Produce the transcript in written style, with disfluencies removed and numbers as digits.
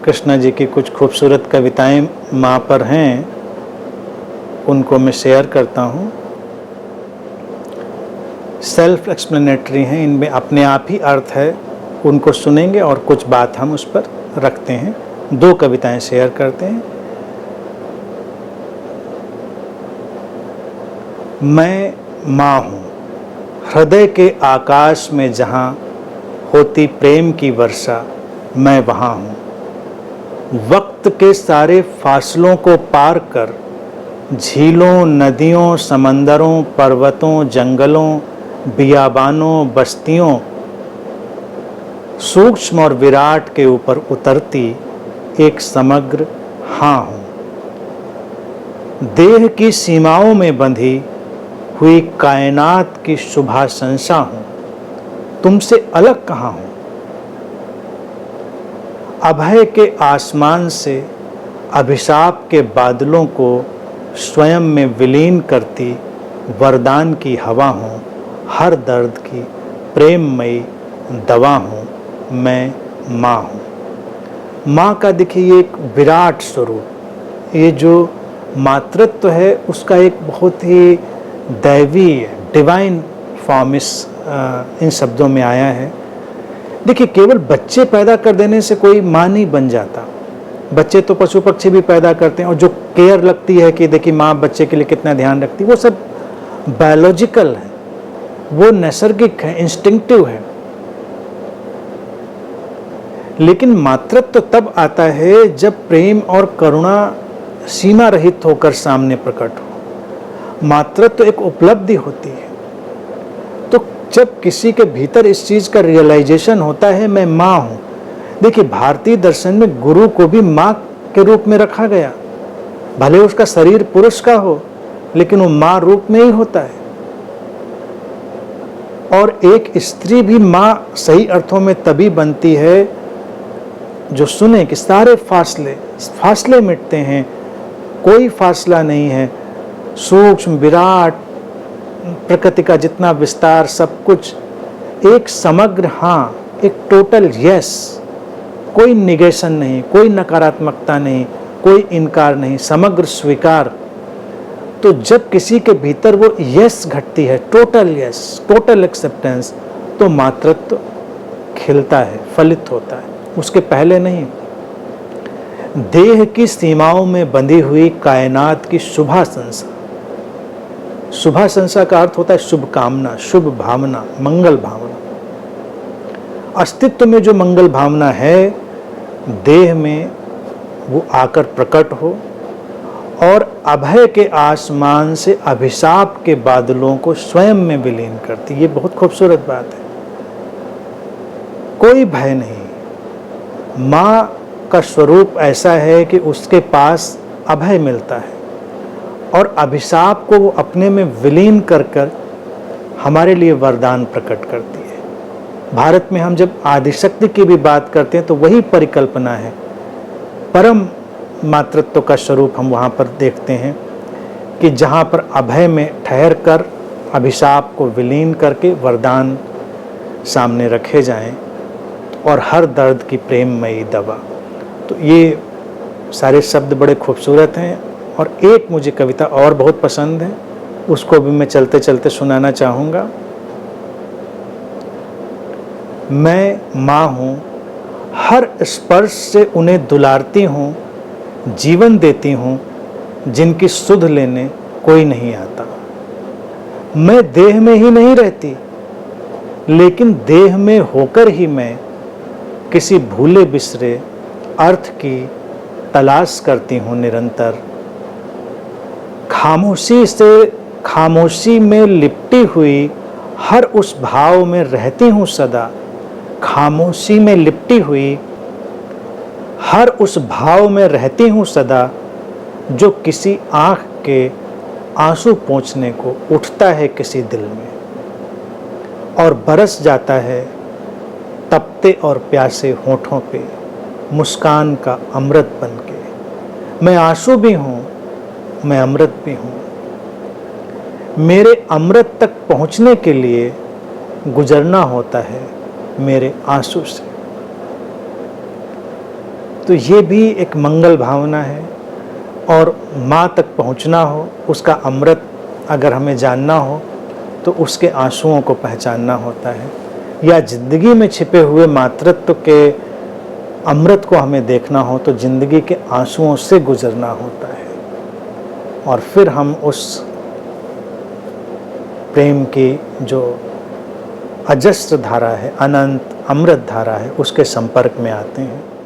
कृष्णा जी की कुछ खूबसूरत कविताएं माँ पर हैं, उनको मैं शेयर करता हूँ। सेल्फ एक्सप्लेनेटरी हैं, इनमें अपने आप ही अर्थ है, उनको सुनेंगे और कुछ बात हम उस पर रखते हैं। 2 कविताएं शेयर करते हैं। मैं माँ हूँ, हृदय के आकाश में जहाँ होती प्रेम की वर्षा, मैं वहाँ हूँ। वक्त के सारे फासलों को पार कर, झीलों, नदियों, समंदरों, पर्वतों, जंगलों, बियाबानों, बस्तियों, सूक्ष्म और विराट के ऊपर उतरती एक समग्र हाँ हूँ। देह की सीमाओं में बंधी हुई कायनात की शुभाशंसा हूँ, तुमसे अलग कहाँ हूँ। अभय के आसमान से अभिशाप के बादलों को स्वयं में विलीन करती वरदान की हवा हूँ, हर दर्द की प्रेममयी दवा हूँ, मैं माँ हूँ। माँ का देखिए एक विराट स्वरूप, ये जो मातृत्व है उसका एक बहुत ही दैवी डिवाइन फॉर्म इन शब्दों में आया है। देखिए, केवल बच्चे पैदा कर देने से कोई माँ नहीं बन जाता। बच्चे तो पशु पक्षी भी पैदा करते हैं, और जो केयर लगती है कि देखिए माँ बच्चे के लिए कितना ध्यान रखती है, वो सब बायोलॉजिकल है, वो नैसर्गिक है, इंस्टिंक्टिव है। लेकिन मातृत्व तब आता है जब प्रेम और करुणा सीमा रहित होकर सामने प्रकट हो। मातृत्व एक उपलब्धि होती है। तो जब किसी के भीतर इस चीज का रियलाइजेशन होता है, मैं माँ हूं। देखिए, भारतीय दर्शन में गुरु को भी माँ के रूप में रखा गया, भले उसका शरीर पुरुष का हो, लेकिन वो माँ रूप में ही होता है। और एक स्त्री भी माँ सही अर्थों में तभी बनती है जो सुने कि सारे फासले मिटते हैं, कोई फासला नहीं है, सूक्ष्म विराट प्रकृति का जितना विस्तार सब कुछ एक समग्र हाँ, एक टोटल यस, कोई निगेशन नहीं, कोई नकारात्मकता नहीं, कोई इनकार नहीं, समग्र स्वीकार। तो जब किसी के भीतर वो यस घटती है, टोटल यस, टोटल एक्सेप्टेंस, तो मातृत्व खिलता है, फलित होता है, उसके पहले नहीं। देह की सीमाओं में बंधी हुई कायनात की शुभाशंसा। शुभाशंसा का अर्थ होता है शुभ कामना, शुभ भावना, मंगल भावना। अस्तित्व में जो मंगल भावना है, देह में वो आकर प्रकट हो और अभय के आसमान से अभिशाप के बादलों को स्वयं में विलीन करती। ये बहुत खूबसूरत बात है। कोई भय नहीं। माँ का स्वरूप ऐसा है कि उसके पास अभय मिलता है और अभिशाप को वो अपने में विलीन कर कर हमारे लिए वरदान प्रकट करती है। भारत में हम जब आदिशक्ति की भी बात करते हैं तो वही परिकल्पना है। परम मातृत्व का स्वरूप हम वहाँ पर देखते हैं कि जहाँ पर अभय में ठहर कर अभिशाप को विलीन करके वरदान सामने रखे जाएं और हर दर्द की प्रेममयी दवा। तो ये सारे शब्द बड़े खूबसूरत हैं। और एक मुझे कविता और बहुत पसंद है, उसको भी मैं चलते चलते सुनाना चाहूँगा। मैं माँ हूँ, हर स्पर्श से उन्हें दुलारती हूँ, जीवन देती हूँ, जिनकी सुध लेने कोई नहीं आता। मैं देह में ही नहीं रहती, लेकिन देह में होकर ही मैं किसी भूले बिसरे अर्थ की तलाश करती हूँ निरंतर। खामोशी में लिपटी हुई हर उस भाव में रहती हूँ सदा। खामोशी में लिपटी हुई हर उस भाव में रहती हूँ सदा, जो किसी आँख के आंसू पोंछने को उठता है किसी दिल में और बरस जाता है तपते और प्यासे होठों पे मुस्कान का अमृत बनके। मैं आंसू भी हूँ, मैं अमृत भी हूँ। मेरे अमृत तक पहुँचने के लिए गुजरना होता है मेरे आंसू से। तो ये भी एक मंगल भावना है। और माँ तक पहुँचना हो, उसका अमृत अगर हमें जानना हो तो उसके आंसुओं को पहचानना होता है, या ज़िंदगी में छिपे हुए मातृत्व के अमृत को हमें देखना हो तो ज़िंदगी के आंसुओं से गुजरना होता है, और फिर हम उस प्रेम की जो अजस्र धारा है, अनंत अमृत धारा है, उसके संपर्क में आते हैं।